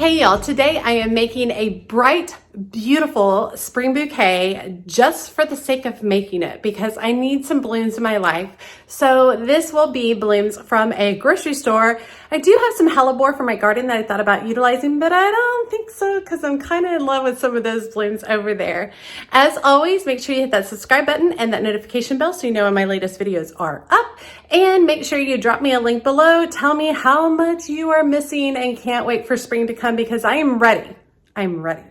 Hey y'all, today I am making a bright, beautiful spring bouquet just for the sake of making it because I need some blooms in my life. So this will be blooms from a grocery store. I do have some hellebore for my garden that I thought about utilizing, but I don't think so because I'm kind of in love with some of those blooms over there. As always, make sure you hit that subscribe button and that notification bell so you know when my latest videos are up. And make sure you drop me a link below. Tell me how much you are missing and can't wait for spring to come because I am ready. I'm ready.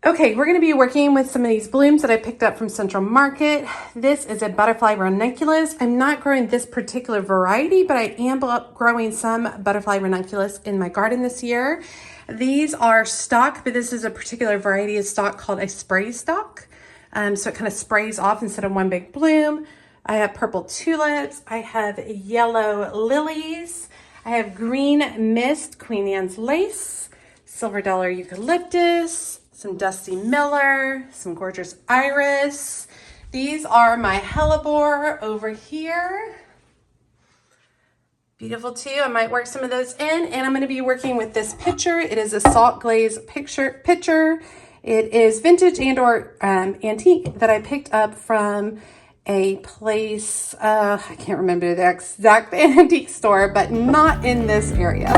Okay, we're going to be working with some of these blooms that I picked up from Central Market. This is a butterfly ranunculus. I'm not growing this particular variety, but I am growing some butterfly ranunculus in my garden this year. These are stock, but this is a particular variety of stock called a spray stock. So it kind of sprays off instead of one big bloom. I have purple tulips. I have yellow lilies. I have green mist, Queen Anne's lace, silver dollar eucalyptus, some dusty miller, some gorgeous iris. These are my hellebore over here. Beautiful too. I might work some of those in, and I'm going to be working with this pitcher. It is a salt glaze pitcher. It is vintage and or antique that I picked up from a place, I can't remember the exact antique store, but not in this area.